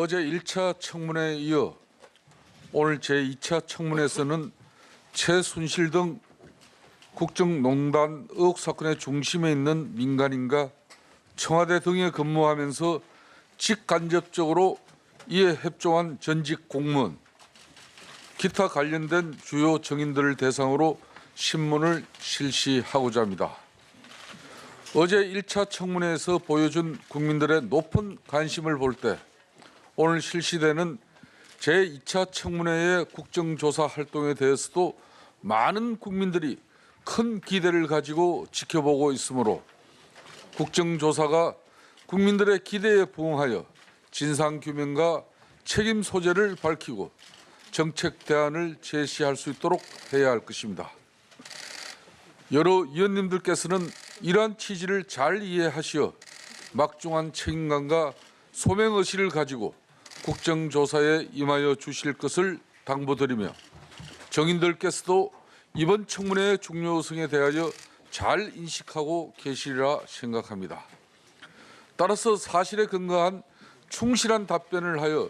어제 1차 청문회에 이어 오늘 제2차 청문회에서는 최순실 등 국정농단 의혹 사건의 중심에 있는 민간인과 청와대 등에 근무하면서 직간접적으로 이에 협조한 전직 공무원, 기타 관련된 주요 정인들을 대상으로 신문을 실시하고자 합니다. 어제 1차 청문회에서 보여준 국민들의 높은 관심을 볼 때 오늘 실시되는 제2차 청문회의 국정조사 활동에 대해서도 많은 국민들이 큰 기대를 가지고 지켜보고 있으므로 국정조사가 국민들의 기대에 부응하여 진상규명과 책임 소재를 밝히고 정책 대안을 제시할 수 있도록 해야 할 것입니다. 여러 위원님들께서는 이러한 취지를 잘 이해하시어 막중한 책임감과 소명의식을 가지고 국정조사에 임하여 주실 것을 당부드리며 정인들께서도 이번 청문회의 중요성에 대하여 잘 인식하고 계시리라 생각합니다. 따라서 사실에 근거한 충실한 답변을 하여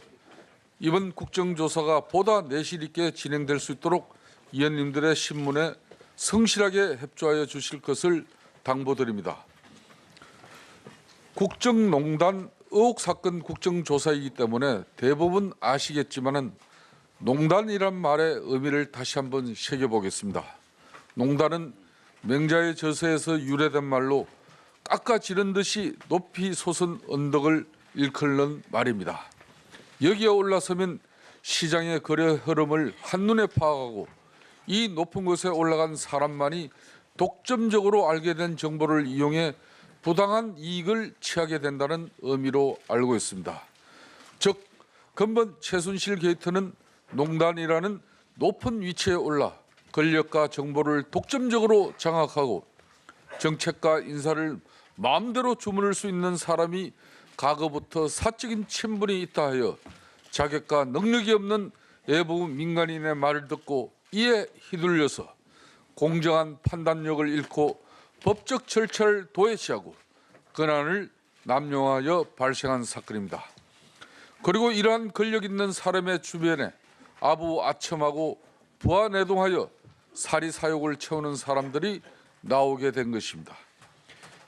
이번 국정조사가 보다 내실 있게 진행될 수 있도록 위원님들의 신문에 성실하게 협조하여 주실 것을 당부드립니다. 국정농단 의혹 사건 국정조사이기 때문에 대부분 아시겠지만은 농단이란 말의 의미를 다시 한번 새겨보겠습니다. 농단은 맹자의 저서에서 유래된 말로 깎아지른 듯이 높이 솟은 언덕을 일컫는 말입니다. 여기에 올라서면 시장의 거래 흐름을 한눈에 파악하고 이 높은 곳에 올라간 사람만이 독점적으로 알게 된 정보를 이용해 부당한 이익을 취하게 된다는 의미로 알고 있습니다. 즉 근본 최순실 게이트는 농단이라는 높은 위치에 올라 권력과 정보를 독점적으로 장악하고 정책과 인사를 마음대로 주무를 수 있는 사람이 과거부터 사적인 친분이 있다 하여 자격과 능력이 없는 외부 민간인의 말을 듣고 이에 휘둘려서 공정한 판단력을 잃고 법적 절차를 도외시하고 권한을 남용하여 발생한 사건입니다. 그리고 이러한 권력 있는 사람의 주변에 아부아첨하고 부하내동하여 사리사욕을 채우는 사람들이 나오게 된 것입니다.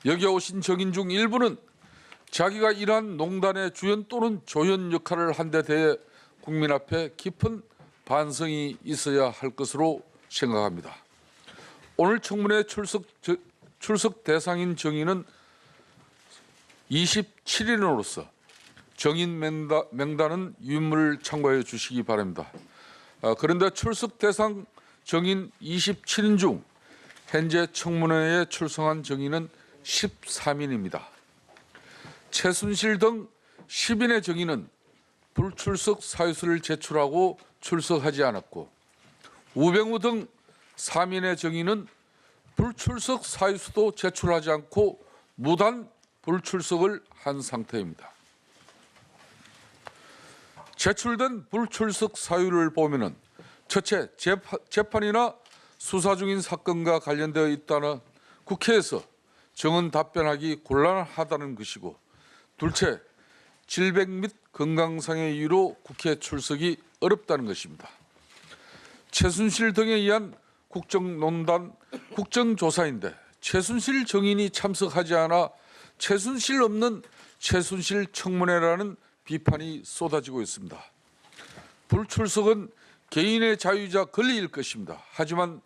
여기 오신 정인 중 일부는 자기가 이러한 농단의 주연 또는 조연 역할을 한 데 대해 국민 앞에 깊은 반성이 있어야 할 것으로 생각합니다. 오늘 청문회 출석 대상인 정인은 27인으로서 정인 명단은 유인물을 참고해 주시기 바랍니다. 그런데 출석 대상 정인 27인 중 현재 청문회에 출석한 정인은 13인입니다. 최순실 등 10인의 정인은 불출석 사유서를 제출하고 출석하지 않았고 우병우 등 3인의 정인은 불출석 사유서도 제출하지 않고 무단 불출석을 한 상태입니다. 제출된 불출석 사유를 보면은 첫째, 재판이나 수사 중인 사건과 관련되어 있다는 국회에서 정언 답변하기 곤란하다는 것이고, 둘째, 질병 및 건강상의 이유로 국회 출석이 어렵다는 것입니다. 최순실 등에 의한 국정농단 국정조사인데 최순실 정인이 참석하지 않아 최순실 없는 최순실 청문회라는 비판이 쏟아지고 있습니다. 불출석은 개인의 자유이자 권리일 것입니다. 하지만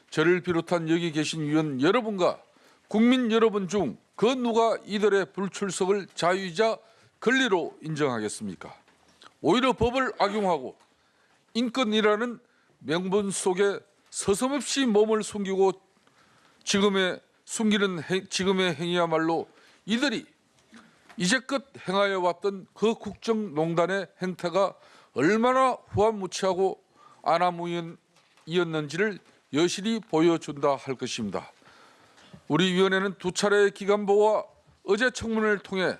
저를 비롯한 여기 계신 위원 여러분과 국민 여러분 중 그 누가 이들의 불출석을 자유이자 권리로 인정하겠습니까? 오히려 법을 악용하고 인권이라는 명분 속에 서슴없이 몸을 숨기고 지금의 행위야말로 이들이 이제껏 행하여 왔던 그 국정농단의 행태가 얼마나 후한무치하고 아나무인이었는지를 여실히 보여준다 할 것입니다. 우리 위원회는 두 차례의 기간보와 어제 청문회를 통해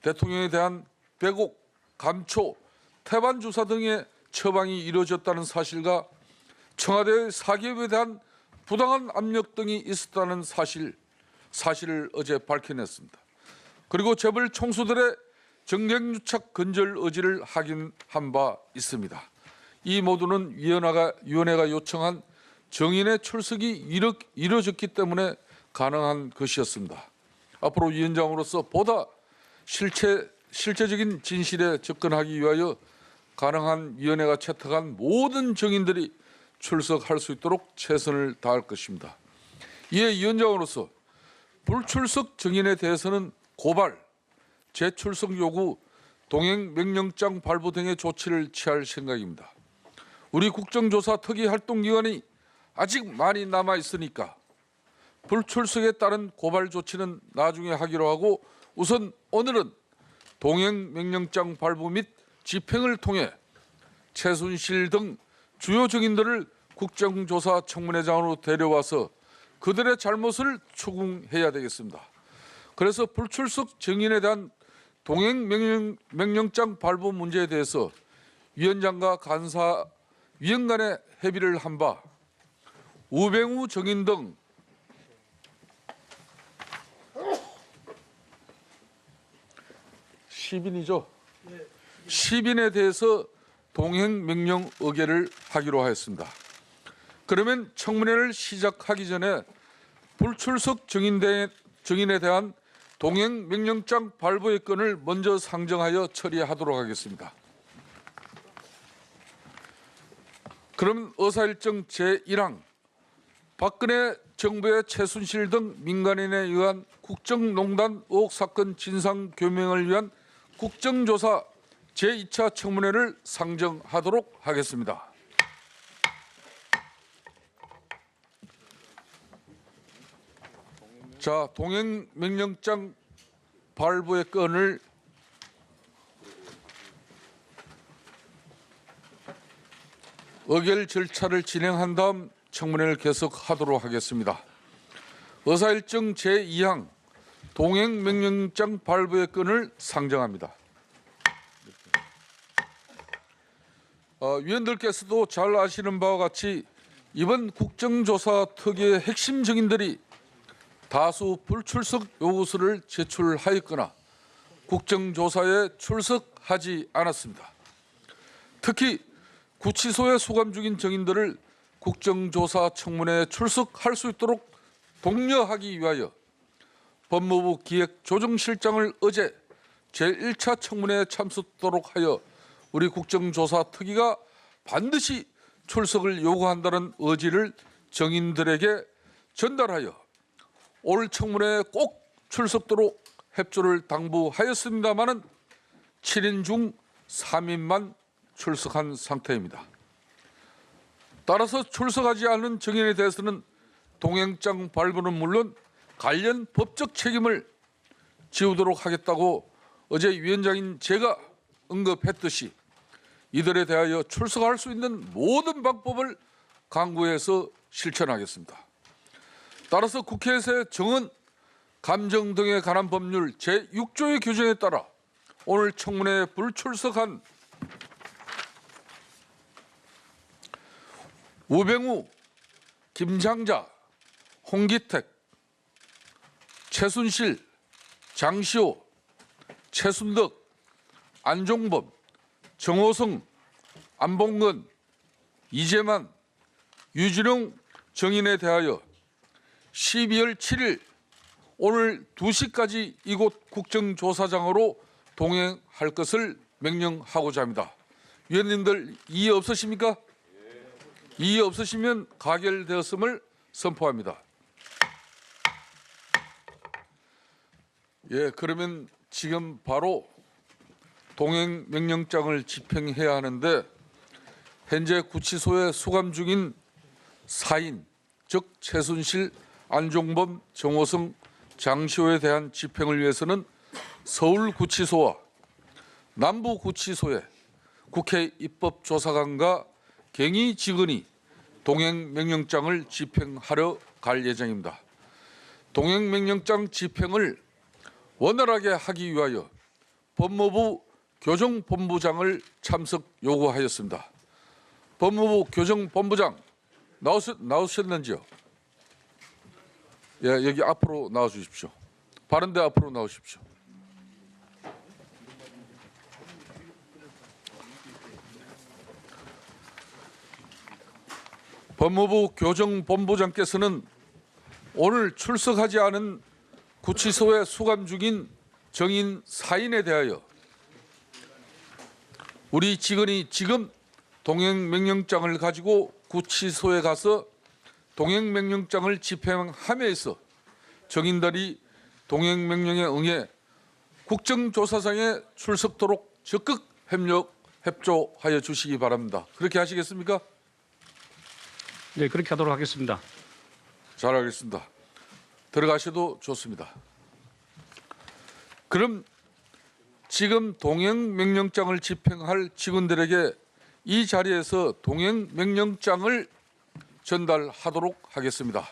대통령에 대한 왜곡, 감초, 태반 주사 등의 처방이 이루어졌다는 사실과 청와대의 사기업에 대한 부당한 압력 등이 있었다는 사실을 어제 밝혀냈습니다. 그리고 재벌 총수들의 정경유착 근절 의지를 확인한 바 있습니다. 이 모두는 위원회가 요청한 정인의 출석이 이뤄졌기 때문에 가능한 것이었습니다. 앞으로 위원장으로서 보다 실제적인 진실에 접근하기 위하여 가능한 위원회가 채택한 모든 정인들이 출석할 수 있도록 최선을 다할 것입니다. 이에 위원장으로서 불출석 정인에 대해서는 고발, 재출석 요구, 동행 명령장 발부 등의 조치를 취할 생각입니다. 우리 국정조사 특위 활동 기간이 아직 많이 남아 있으니까 불출석에 따른 고발 조치는 나중에 하기로 하고 우선 오늘은 동행 명령장 발부 및 집행을 통해 최순실 등 주요 증인들을 국정조사 청문회장으로 데려와서 그들의 잘못을 추궁해야 되겠습니다. 그래서 불출석 증인에 대한 동행 명령장 발부 문제에 대해서 위원장과 간사위원 간에 협의를 한 바 우병우 증인 등 10인이죠. 10인에 대해서 동행 명령 의결을 하기로 하였습니다. 그러면 청문회를 시작하기 전에 불출석 증인에 대한 동행 명령장 발부의 건을 먼저 상정하여 처리하도록 하겠습니다. 그럼 의사일정 제1항 박근혜 정부의 최순실 등 민간인에 의한 국정농단 의혹 사건 진상규명을 위한 국정조사 제2차 청문회를 상정하도록 하겠습니다. 자, 동행 명령장 발부의 건을 의결 절차를 진행한 다음 청문회를 계속하도록 하겠습니다. 의사일정 제2항 동행 명령장 발부의 건을 상정합니다. 위원들께서도 잘 아시는 바와 같이 이번 국정조사 특위의 핵심 증인들이 다수 불출석 요구서를 제출하였거나 국정조사에 출석하지 않았습니다. 특히 구치소에 수감 중인 증인들을 국정조사 청문회에 출석할 수 있도록 독려하기 위하여 법무부 기획조정실장을 어제 제1차 청문회에 참석하도록 하여 우리 국정조사 특위가 반드시 출석을 요구한다는 의지를 증인들에게 전달하여 올 청문회에 꼭 출석도록 협조를 당부하였습니다마는 7인 중 3인만 출석한 상태입니다. 따라서 출석하지 않은 증인에 대해서는 동행장 발부는 물론 관련 법적 책임을 지우도록 하겠다고 어제 위원장인 제가 언급했듯이 이들에 대하여 출석할 수 있는 모든 방법을 강구해서 실천하겠습니다. 따라서 국회에서의 정언, 감정 등에 관한 법률 제6조의 규정에 따라 오늘 청문회에 불출석한 우병우, 김장자, 홍기택, 최순실, 장시호, 최순덕, 안종범, 정호성, 안봉근, 이재만, 유진용 증인에 대하여 12월 7일 오늘 2시까지 이곳 국정조사장으로 동행할 것을 명령하고자 합니다. 위원님들 이의 없으십니까? 이의 없으시면 가결되었음을 선포합니다. 예, 그러면 지금 바로 동행 명령장을 집행해야 하는데 현재 구치소에 수감 중인 4인, 즉 최순실, 안종범, 정호성, 장시호에 대한 집행을 위해서는 서울구치소와 남부구치소에 국회 입법조사관과 경위직원이 동행 명령장을 집행하러 갈 예정입니다. 동행 명령장 집행을 원활하게 하기 위하여 법무부 교정본부장을 참석 요구하였습니다. 법무부 교정본부장 나오셨는지요? 예, 여기 앞으로 나와 주십시오. 바른데 앞으로 나오십시오. 법무부 교정본부장께서는 오늘 출석하지 않은 구치소에 수감 중인 정인 4인에 대하여 우리 직원이 지금 동행명령장을 가지고 구치소에 가서 동행명령장을 집행함에 있어 정인들이 동행명령에 응해 국정조사장에 출석토록 적극 협조하여 주시기 바랍니다. 그렇게 하시겠습니까? 네, 그렇게 하도록 하겠습니다. 잘하겠습니다. 들어가셔도 좋습니다. 그럼 지금 동행명령장을 집행할 직원들에게 이 자리에서 동행명령장을 전달하도록 하겠습니다.